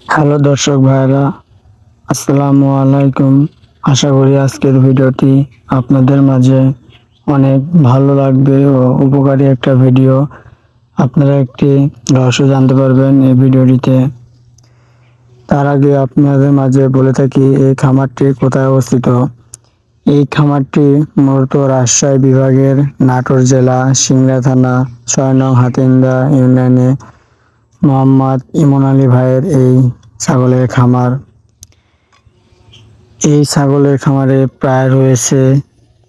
Hello দর্শক ভাইরা, আসসালামু আলাইকুম। আশা করি আজকের ভিডিওটি আপনাদের মাঝে অনেক ভালো লাগবে ও উপকারী একটা ভিডিও। আপনারা একটি রহস্য জানতে পারবেন এই ভিডিওটিতে। তার আগে আপনাদের মাঝে বলে থাকি এই খামারটি কোথায় অবস্থিত। এই খামারটি মূলত রাজশাহী বিভাগের নাটোর জেলা সিংড়া থানা ৬ নং হাতিন্দা ইউনিয়নে মোহাম্মদ ইমন আলী ভাইয়ের এই ছাগলের খামার। এই ছাগলের খামারে প্রায় রয়েছে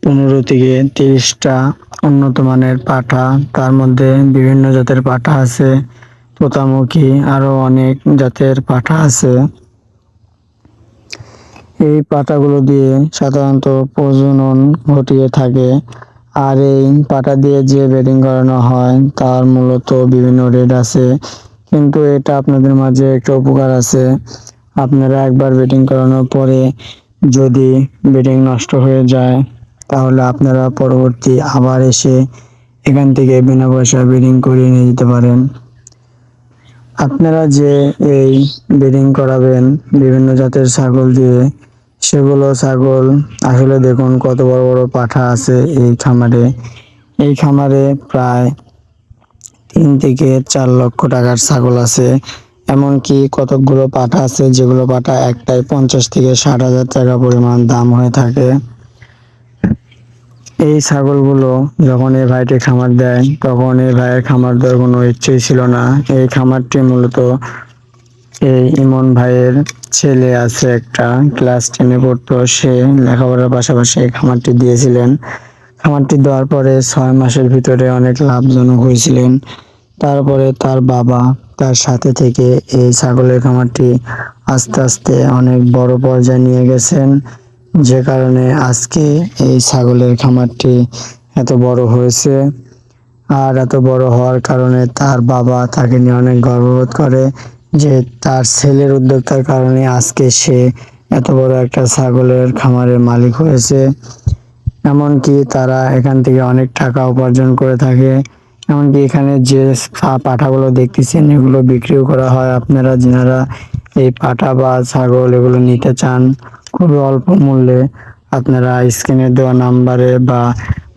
15 থেকে 30টা উন্নত মানের পাঠা। তার মধ্যে বিভিন্ন জাতের পাঠা আছে, তোতামুখী, আরো অনেক জাতের পাঠা আছে। এই পাঠাগুলো দিয়ে সাধারণত প্রজনন ঘটিয়ে থাকে। আর এই পাঠা দিয়ে যে ব্রিডিং করানো হয় তার মূলত বিভিন্ন রেট আছে, কিন্তু এটা আপনাদের মাঝে একটা উপকার আছে। আপনারা একবার ব্রিডিং করানোর পরে যদি ব্রিডিং নষ্ট হয়ে যায় তাহলে আপনারা পরবর্তী আবার এসে এখান থেকে বিনা পয়সা ব্রিডিং করিয়ে নিয়ে যেতে পারেন। আপনারা যে এই ব্রিডিং করাবেন বিভিন্ন জাতের ছাগল দিয়ে, সেগুলো ছাগল আসলে দেখুন কত বড় বড় পাঠা আছে এই খামারে। এই খামারে প্রায় 3 থেকে 4 লক্ষ টাকার ছাগল আছে। এমনকি কতকগুলো পাঠা আছে যেগুলো পাঠা একটাই 50 থেকে 60 হাজার টাকা পরিমাণ দাম হয়ে থাকে। এই ছাগলগুলো যখন এই ভাইটি খামার দেয় তখন এই ভাইয়ের খামার দেওয়ার কোনো ইচ্ছেই ছিল না। এই খামারটি মূলত এই ইমন ভাইয়ের ছেলে আছে, একটা ক্লাস 10-এ পড়তো, সে লেখাপড়ার পাশাপাশি এই খামারটি দিয়েছিলেন। খামারটি দেওয়ার পরে 6 মাসের ভিতরে অনেক লাভজনক হয়েছিলেন। তারপরে তার বাবা তার সাথে থেকে এই ছাগলের খামারটি আস্তে আস্তে অনেক বড় পর্যায়ে নিয়ে গেছেন, যে কারণে আজকে এই ছাগলের খামারটি এত বড় হয়েছে। আর এত বড় হওয়ার কারণে তার বাবা তাকে নিয়ে অনেক গর্ববোধ করে যে তার ছেলের উদ্যোক্তার কারণে আজকে সে এত বড় একটা ছাগলের খামারের মালিক হয়েছে। এমনকি তারা এখান থেকে অনেক টাকা উপার্জন করে থাকে। এমনকি এখানে যে পাঠাগুলো দেখতেছেন এগুলো বিক্রিও করা হয়। আপনারা যারা এই পাঠা বা ছাগল এগুলো নিতে চান খুবই অল্প মূল্যে, আপনারা স্ক্রিনে দেওয়া নাম্বারে বা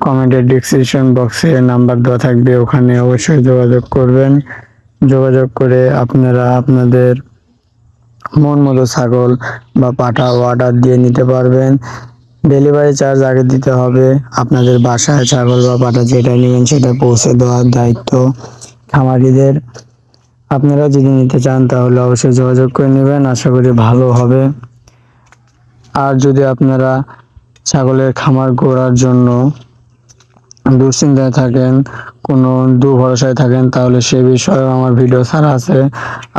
কমেন্টের ডিসক্রিপশন বক্সে নাম্বার দেওয়া থাকবে, ওখানে অবশ্যই যোগাযোগ করবেন। যোগাযোগ করে আপনারা আপনাদের মন মতো ছাগল বা পাঠা অর্ডার দিয়ে নিতে পারবেন। ডেলিভারি চার্জ আগে দিতে হবে। আপনাদের বাসায় ছাগল বা পাঠা যেটা নেবেন সেটা পৌঁছে দেওয়ার দায়িত্ব খামারিদের। আপনারা যদি নিতে চান তাহলে অবশ্যই যোগাযোগ করে নেবেন, আশা করি ভালো হবে। আর যদি আপনারা ছাগলের খামার গড়ার জন্য দুশ্চিন্তায় থাকেন, কোনো দুর্ভরসায় থাকেন, তাহলে সে বিষয়ে আমার ভিডিও ছাড়া আছে।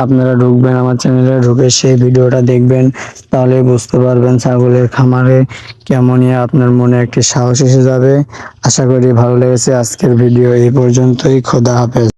আপনারা ঢুকবেন আমার চ্যানেলে, ঢুকে সেই ভিডিওটা দেখবেন, তাহলে বুঝতে পারবেন ছাগলের খামারে কেমনই আপনার মনে একটি সাহস এসে যাবে। আশা করি ভালো লেগেছে। আজকের ভিডিও এই পর্যন্তই। খোদা হাফেজ।